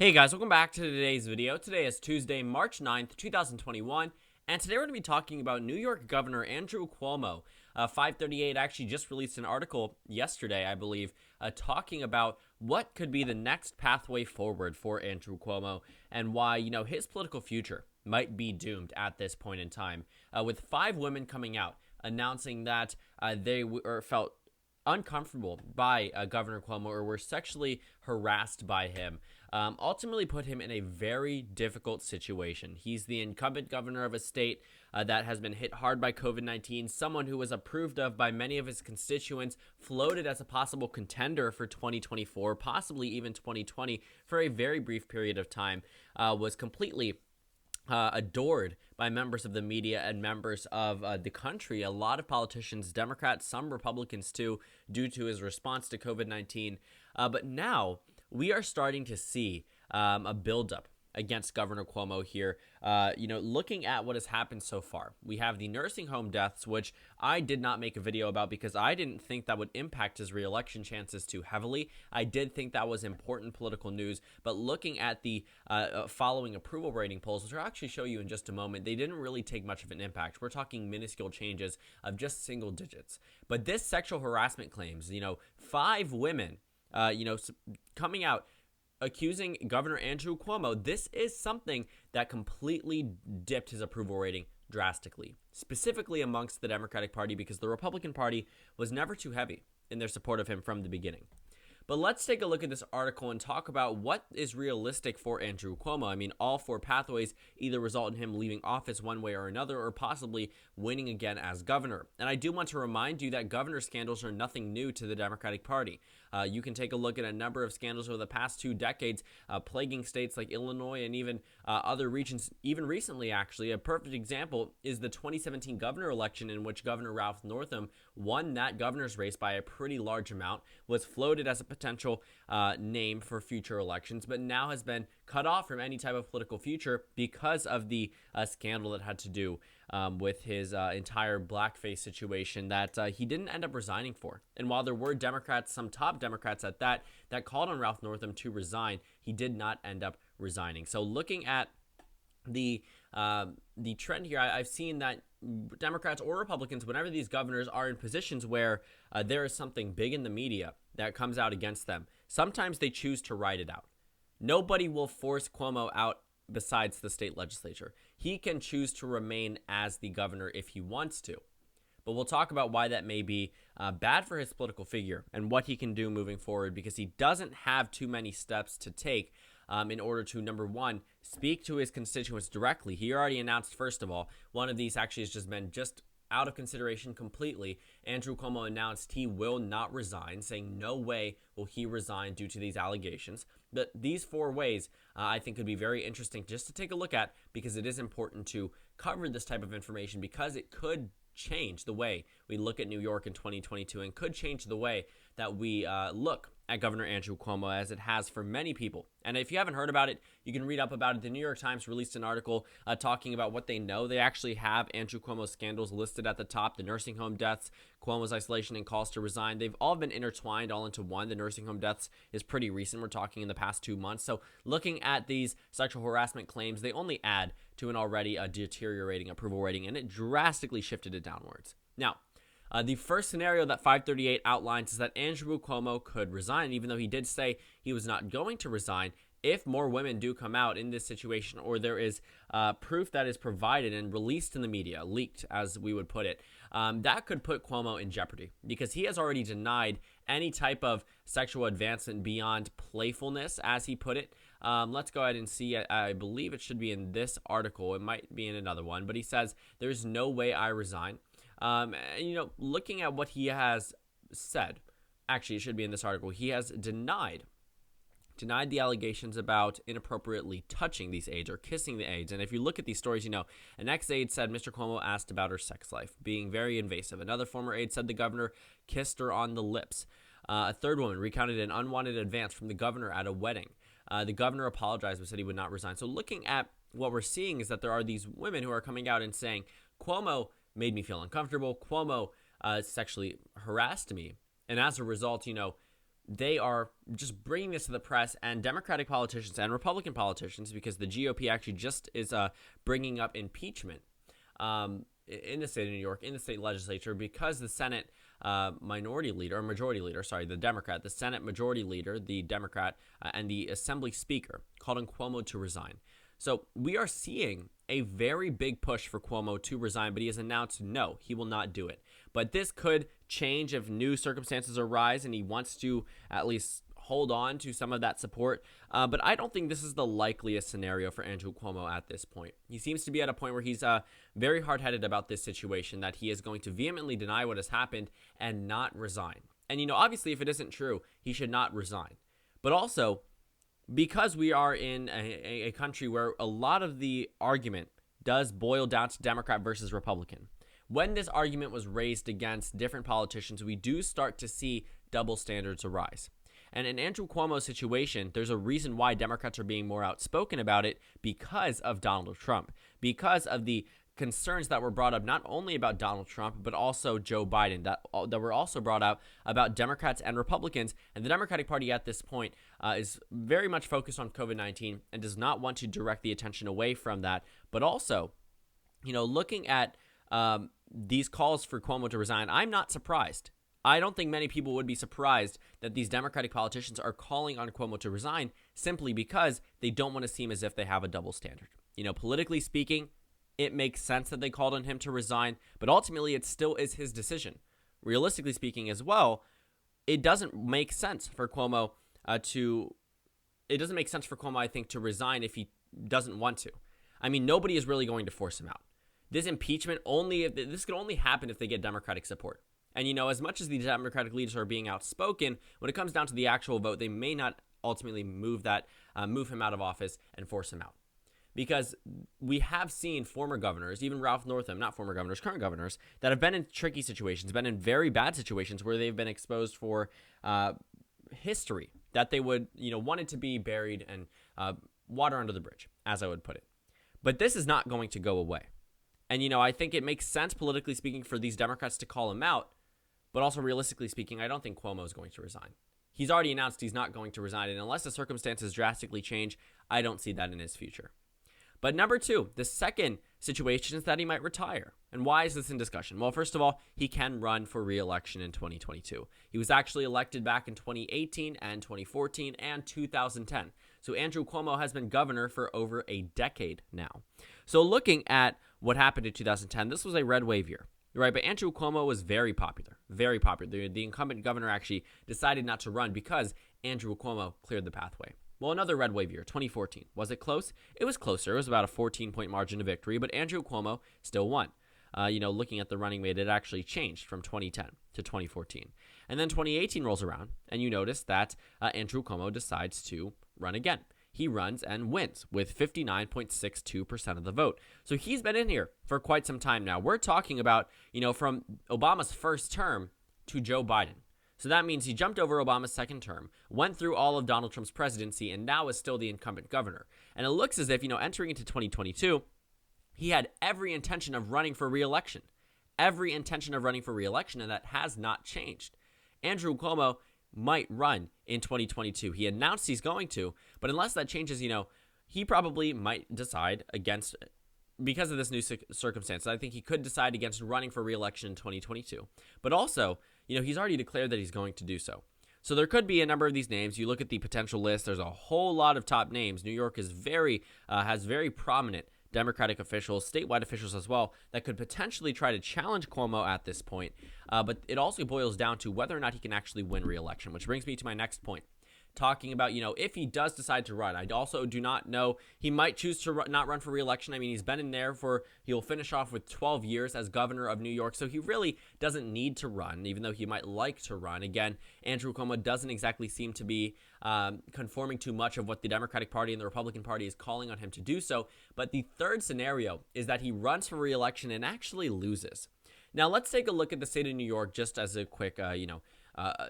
Hey guys, welcome back to today's video. Today is Tuesday, March 9th, 2021, and today we're going to be talking about New York Governor Andrew Cuomo. FiveThirtyEight actually just released an article yesterday, I believe, talking about what could be the next pathway forward for Andrew Cuomo and why, his political future might be doomed at this point in time. With 5 women coming out announcing that they felt uncomfortable by Governor Cuomo or were sexually harassed by him, ultimately put him in a very difficult situation. He's the incumbent governor of a state that has been hit hard by COVID-19, someone who was approved of by many of his constituents, floated as a possible contender for 2024, possibly even 2020 for a very brief period of time, was completely adored by members of the media and members of the country. A lot of politicians, Democrats, some Republicans too, due to his response to COVID-19. But now we are starting to see a buildup against Governor Cuomo here. Looking at what has happened so far, we have the nursing home deaths, which I did not make a video about because I didn't think that would impact his reelection chances too heavily. I did think that was important political news, but looking at the following approval rating polls, which I'll actually show you in just a moment, they didn't really take much of an impact. We're talking minuscule changes of just single digits. But this sexual harassment claims, 5 women, coming out accusing Governor Andrew Cuomo, this is something that completely dipped his approval rating drastically, specifically amongst the Democratic Party, because the Republican Party was never too heavy in their support of him from the beginning. But let's take a look at this article and talk about what is realistic for Andrew Cuomo. I mean, all 4 pathways either result in him leaving office one way or another, or possibly winning again as governor. And I do want to remind you that governor scandals are nothing new to the Democratic Party. You can take a look at a number of scandals over the past 2 decades, plaguing states like Illinois and even other regions, even recently, actually. A perfect example is the 2017 governor election, in which Governor Ralph Northam won that governor's race by a pretty large amount, was floated as a potential name for future elections, but now has been cut off from any type of political future because of the scandal that had to do with his entire blackface situation that he didn't end up resigning for. And while there were Democrats, some top Democrats at that called on Ralph Northam to resign, he did not end up resigning. So looking at the trend here, I've seen that Democrats or Republicans, whenever these governors are in positions where there is something big in the media that comes out against them, sometimes they choose to ride it out. Nobody will force Cuomo out besides the state legislature. He can choose to remain as the governor if he wants to. But we'll talk about why that may be bad for his political figure and what he can do moving forward, because he doesn't have too many steps to take in order to, number one, speak to his constituents directly. He already announced, first of all, one of these actually has just been out of consideration completely. Andrew Cuomo announced he will not resign, saying no way will he resign due to these allegations. But these 4 ways I think could be very interesting just to take a look at, because it is important to cover this type of information, because it could change the way we look at New York in 2022 and could change the way that we look at Governor Andrew Cuomo, as it has for many people. And if you haven't heard about it, you can read up about it. The New York Times released an article talking about what they know. They actually have Andrew Cuomo's scandals listed at the top: the nursing home deaths, Cuomo's isolation and calls to resign. They've all been intertwined all into one. The nursing home deaths is pretty recent. We're talking in the past 2 months. So looking at these sexual harassment claims, they only add to an already deteriorating approval rating, and it drastically shifted it downwards. Now, the first scenario that FiveThirtyEight outlines is that Andrew Cuomo could resign, even though he did say he was not going to resign. If more women do come out in this situation, or there is proof that is provided and released in the media, leaked as we would put it, that could put Cuomo in jeopardy, because he has already denied any type of sexual advancement beyond playfulness, as he put it. Let's go ahead and see. I believe it should be in this article. It might be in another one, but he says, "There's no way I resign." Looking at what he has said, actually, it should be in this article. He has denied the allegations about inappropriately touching these aides or kissing the aides. And if you look at these stories, an ex-aide said Mr. Cuomo asked about her sex life, being very invasive. Another former aide said the governor kissed her on the lips. A third woman recounted an unwanted advance from the governor at a wedding. The governor apologized but said he would not resign. So looking at what we're seeing is that there are these women who are coming out and saying, Cuomo made me feel uncomfortable. Cuomo sexually harassed me. And as a result, they are just bringing this to the press, and Democratic politicians and Republican politicians, because the GOP actually just is bringing up impeachment in the state of New York, in the state legislature, because the Senate majority leader, the Democrat, the Senate majority leader, the Democrat, and the Assembly Speaker called on Cuomo to resign. So we are seeing a very big push for Cuomo to resign, but he has announced no, he will not do it. But this could change if new circumstances arise and he wants to at least hold on to some of that support. But I don't think this is the likeliest scenario for Andrew Cuomo at this point. He seems to be at a point where he's very hard-headed about this situation, that he is going to vehemently deny what has happened and not resign. And, obviously, if it isn't true, he should not resign. But also, because we are in a country where a lot of the argument does boil down to Democrat versus Republican, when this argument was raised against different politicians, we do start to see double standards arise. And in Andrew Cuomo's situation, there's a reason why Democrats are being more outspoken about it, because of Donald Trump, because of the concerns that were brought up not only about Donald Trump, but also Joe Biden, that were also brought up about Democrats and Republicans. And the Democratic Party at this point is very much focused on COVID-19 and does not want to direct the attention away from that. But also, looking at these calls for Cuomo to resign, I'm not surprised. I don't think many people would be surprised that these Democratic politicians are calling on Cuomo to resign simply because they don't want to seem as if they have a double standard. Politically speaking, it makes sense that they called on him to resign, but ultimately it still is his decision. Realistically speaking as well, it doesn't make sense for Cuomo I think, to resign if he doesn't want to. I mean, nobody is really going to force him out. This impeachment this could only happen if they get Democratic support. And, as much as the Democratic leaders are being outspoken, when it comes down to the actual vote, they may not ultimately move him out of office and force him out. Because we have seen former governors, even Ralph Northam, not former governors, current governors, that have been in tricky situations, been in very bad situations where they've been exposed for history that they would, wanted to be buried and water under the bridge, as I would put it. But this is not going to go away. And, I think it makes sense, politically speaking, for these Democrats to call him out. But also, realistically speaking, I don't think Cuomo is going to resign. He's already announced he's not going to resign. And unless the circumstances drastically change, I don't see that in his future. But number two, the second situation is that he might retire. And why is this in discussion? Well, first of all, he can run for re-election in 2022. He was actually elected back in 2018 and 2014 and 2010. So Andrew Cuomo has been governor for over a decade now. So looking at what happened in 2010, this was a red wave year, right? But Andrew Cuomo was very popular, very popular. The incumbent governor actually decided not to run because Andrew Cuomo cleared the pathway. Well, another red wave year, 2014. Was it close? It was closer. It was about a 14-point margin of victory, but Andrew Cuomo still won. Looking at the running mate, it actually changed from 2010 to 2014. And then 2018 rolls around, and you notice that Andrew Cuomo decides to run again. He runs and wins with 59.62% of the vote. So he's been in here for quite some time now. We're talking about, from Obama's first term to Joe Biden. So that means he jumped over Obama's second term, went through all of Donald Trump's presidency, and now is still the incumbent governor. And it looks as if, entering into 2022, he had every intention of running for re-election. And that has not changed. Andrew Cuomo might run in 2022. He announced he's going to, but unless that changes, he probably might decide against, because of this new circumstance, I think he could decide against running for re-election in 2022. But also, he's already declared that he's going to do so. So there could be a number of these names. You look at the potential list, there's a whole lot of top names. New York is has very prominent Democratic officials, statewide officials as well, that could potentially try to challenge Cuomo at this point. But it also boils down to whether or not he can actually win re-election, which brings me to my next point. Talking about, if he does decide to run. I also do not know. He might choose to not run for re-election. I mean, he's been in there he'll finish off with 12 years as governor of New York, so he really doesn't need to run, even though he might like to run. Again, Andrew Cuomo doesn't exactly seem to be conforming to much of what the Democratic Party and the Republican Party is calling on him to do so. But the third scenario is that he runs for re-election and actually loses. Now, let's take a look at the state of New York just as a quick,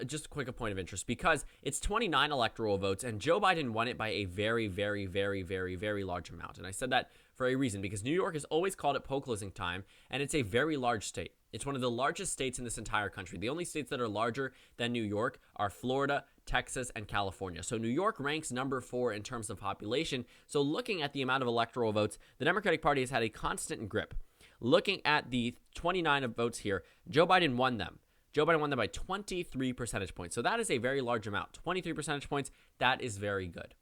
just a quick point of interest, because it's 29 electoral votes, and Joe Biden won it by a very, very, very, very, very large amount. And I said that for a reason, because New York is always called at poll closing time, and it's a very large state. It's one of the largest states in this entire country. The only states that are larger than New York are Florida, Texas, and California. So New York ranks number 4 in terms of population. So looking at the amount of electoral votes, the Democratic Party has had a constant grip. Looking at the 29 of votes here, Joe Biden won them. Joe Biden won them by 23 percentage points. So that is a very large amount. 23 percentage points, that is very good.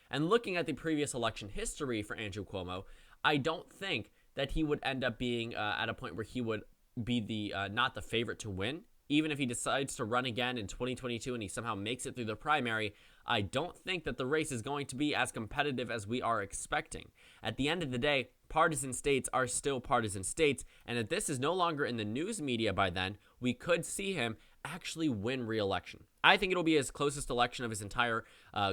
And looking at the previous election history for Andrew Cuomo, I don't think that he would end up being at a point where he would be the not the favorite to win. Even if he decides to run again in 2022 and he somehow makes it through the primary, I don't think that the race is going to be as competitive as we are expecting. At the end of the day, partisan states are still partisan states, and if this is no longer in the news media by then, we could see him actually win re-election. I think it'll be his closest election of his entire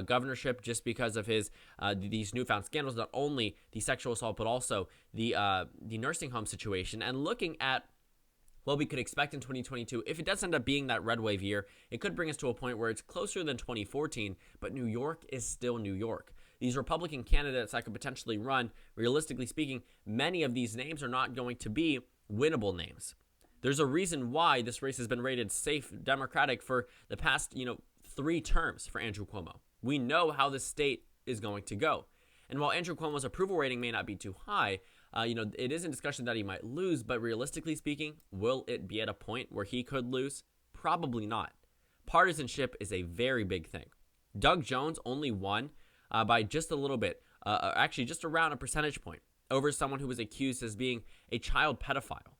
governorship, just because of his these newfound scandals, not only the sexual assault, but also the nursing home situation. And looking at what we could expect in 2022, if it does end up being that red wave year, it could bring us to a point where it's closer than 2014, but New York is still New York. These Republican candidates that could potentially run, realistically speaking, many of these names are not going to be winnable names. There's a reason why this race has been rated safe Democratic for the past, 3 terms for Andrew Cuomo. We know how the state is going to go. And while Andrew Cuomo's approval rating may not be too high, it is in discussion that he might lose, but realistically speaking, will it be at a point where he could lose? Probably not. Partisanship is a very big thing. Doug Jones only won by just a little bit, actually just around a percentage point, over someone who was accused as being a child pedophile.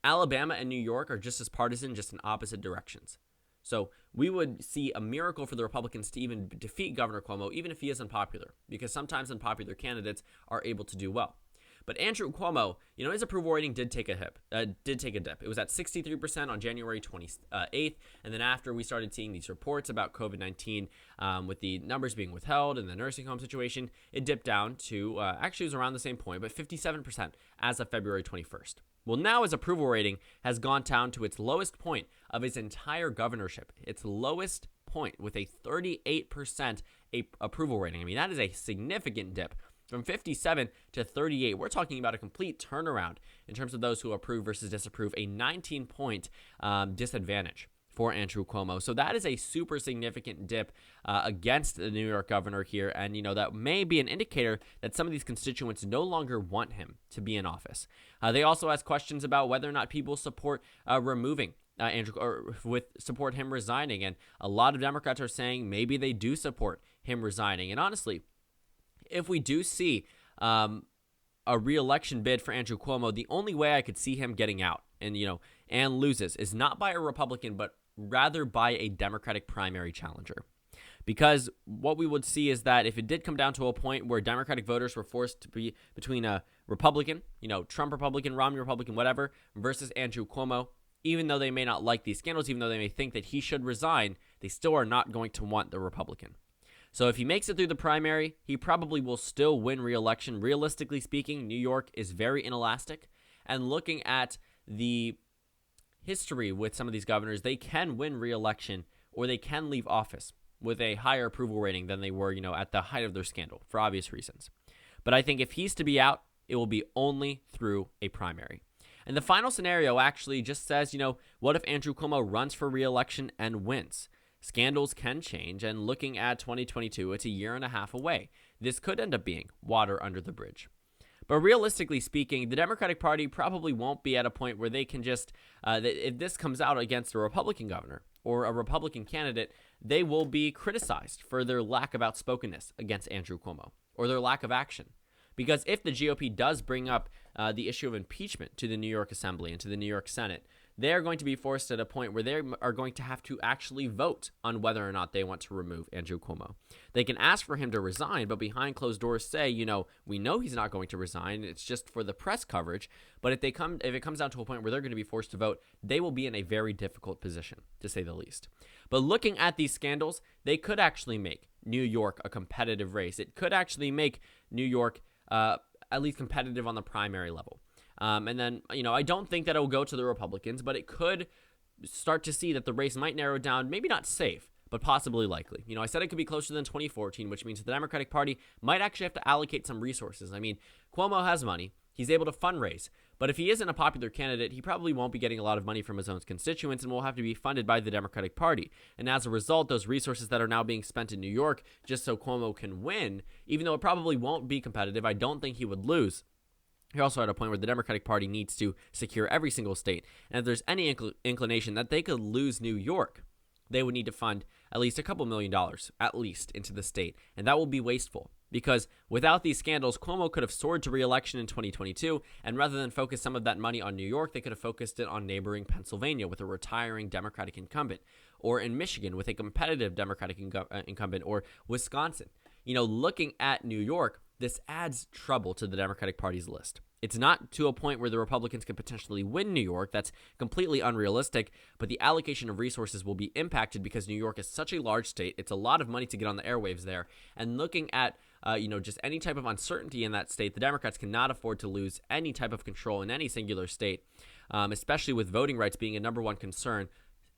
Alabama and New York are just as partisan, just in opposite directions. So we would see a miracle for the Republicans to even defeat Governor Cuomo, even if he is unpopular, because sometimes unpopular candidates are able to do well. But Andrew Cuomo, his approval rating did take a dip. It was at 63% on January 28th, and then after we started seeing these reports about COVID-19 with the numbers being withheld and the nursing home situation, it dipped down to, actually it was around the same point, but 57% as of February 21st. Well, now his approval rating has gone down to its lowest point of his entire governorship, its lowest point, with a 38% approval rating. I mean, that is a significant dip. From 57 to 38, we're talking about a complete turnaround in terms of those who approve versus disapprove, a 19-point disadvantage for Andrew Cuomo. So that is a super significant dip against the New York governor here, and that may be an indicator that some of these constituents no longer want him to be in office. They also ask questions about whether or not people support removing Andrew, or support him resigning, and a lot of Democrats are saying maybe they do support him resigning. And honestly, if we do see a re-election bid for Andrew Cuomo, the only way I could see him getting out and loses is not by a Republican, but rather by a Democratic primary challenger. Because what we would see is that if it did come down to a point where Democratic voters were forced to be between a Republican, Trump Republican, Romney Republican, whatever, versus Andrew Cuomo, even though they may not like these scandals, even though they may think that he should resign, they still are not going to want the Republican. So if he makes it through the primary, he probably will still win re-election. Realistically speaking, New York is very inelastic. And looking at the history with some of these governors, they can win re-election or they can leave office with a higher approval rating than they were, at the height of their scandal, for obvious reasons. But I think if he's to be out, it will be only through a primary. And the final scenario actually just says, what if Andrew Cuomo runs for re-election and wins? Scandals can change, and looking at 2022, it's a year and a half away. This could end up being water under the bridge. But realistically speaking, the Democratic Party probably won't be at a point where they can just, if this comes out against a Republican governor or a Republican candidate, they will be criticized for their lack of outspokenness against Andrew Cuomo or their lack of action. Because if the GOP does bring up the issue of impeachment to the New York Assembly and to the New York Senate, they are going to be forced at a point where they are going to have to actually vote on whether or not they want to remove Andrew Cuomo. They can ask for him to resign, but behind closed doors say, we know he's not going to resign. It's just for the press coverage. But if it comes down to a point where they're going to be forced to vote, they will be in a very difficult position, to say the least. But looking at these scandals, they could actually make New York a competitive race. It could actually make New York at least competitive on the primary level. And then, I don't think that it will go to the Republicans, but it could start to see that the race might narrow down, maybe not safe, but possibly likely. I said it could be closer than 2014, which means the Democratic Party might actually have to allocate some resources. I mean, Cuomo has money. He's able to fundraise. But if he isn't a popular candidate, he probably won't be getting a lot of money from his own constituents and will have to be funded by the Democratic Party. And as a result, those resources that are now being spent in New York just so Cuomo can win, even though it probably won't be competitive, I don't think he would lose. You're also at a point where the Democratic Party needs to secure every single state. And if there's any inclination that they could lose New York, they would need to fund at least a couple $1 million, at least, into the state. And that will be wasteful. Because without these scandals, Cuomo could have soared to re-election in 2022, and rather than focus some of that money on New York, they could have focused it on neighboring Pennsylvania with a retiring Democratic incumbent, or in Michigan with a competitive Democratic incumbent, or Wisconsin. Looking at New York, this adds trouble to the Democratic Party's list. It's not to a point where the Republicans can potentially win New York. That's completely unrealistic, but the allocation of resources will be impacted because New York is such a large state. It's a lot of money to get on the airwaves there. And looking at just any type of uncertainty in that state, the Democrats cannot afford to lose any type of control in any singular state, especially with voting rights being a number one concern.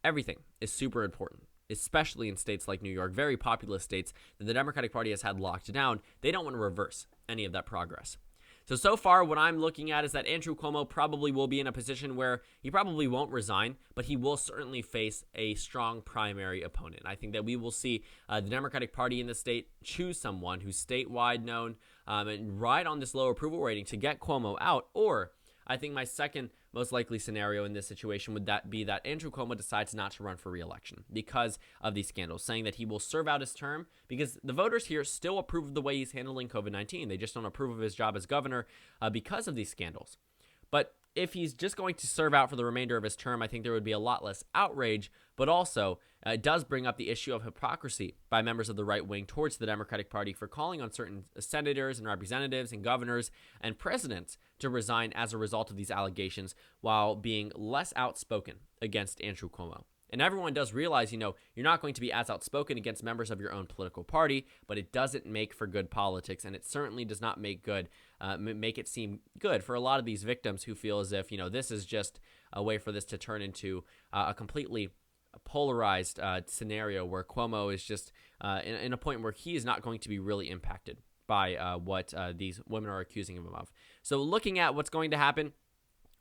Everything is super important, especially in states like New York, very populous states that the Democratic Party has had locked down. They don't want to reverse any of that progress. So far, what I'm looking at is that Andrew Cuomo probably will be in a position where he probably won't resign, but he will certainly face a strong primary opponent. I think that we will see the Democratic Party in the state choose someone who's statewide known and ride on this low approval rating to get Cuomo out, or I think my second most likely scenario in this situation would be that Andrew Cuomo decides not to run for re-election because of these scandals, saying that he will serve out his term because the voters here still approve of the way he's handling COVID-19. They just don't approve of his job as governor because of these scandals. But if he's just going to serve out for the remainder of his term, I think there would be a lot less outrage, but also it does bring up the issue of hypocrisy by members of the right wing towards the Democratic Party for calling on certain senators and representatives and governors and presidents to resign as a result of these allegations while being less outspoken against Andrew Cuomo. And everyone does realize, you're not going to be as outspoken against members of your own political party, but it doesn't make for good politics, and it certainly does not make it seem good for a lot of these victims who feel as if, this is just a way for this to turn into a completely polarized scenario where Cuomo is just in a point where he is not going to be really impacted by what these women are accusing him of. So looking at what's going to happen,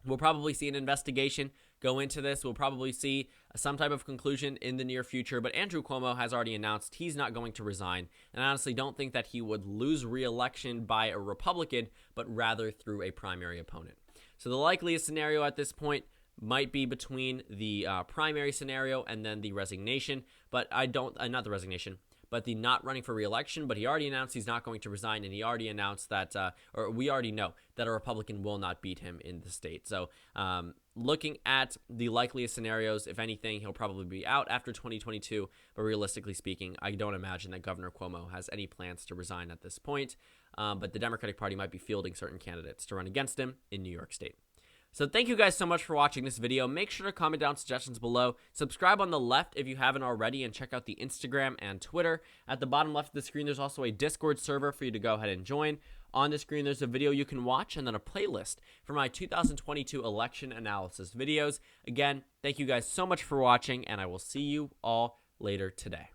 we'll probably see an investigation go into this. We'll probably see some type of conclusion in the near future, but Andrew Cuomo has already announced he's not going to resign, and I honestly don't think that he would lose re-election by a Republican, but rather through a primary opponent. So the likeliest scenario at this point might be between the primary scenario and then the resignation, but not the resignation, but the not running for re-election. But he already announced he's not going to resign, and he already announced that, or we already know that a Republican will not beat him in the state. So looking at the likeliest scenarios, if anything, he'll probably be out after 2022. But realistically speaking, I don't imagine that Governor Cuomo has any plans to resign at this point. But the Democratic Party might be fielding certain candidates to run against him in New York State. So thank you guys so much for watching this video. Make sure to comment down suggestions below. Subscribe on the left if you haven't already, and check out the Instagram and Twitter. At the bottom left of the screen, there's also a Discord server for you to go ahead and join. On the screen, there's a video you can watch and then a playlist for my 2022 election analysis videos. Again, thank you guys so much for watching, and I will see you all later today.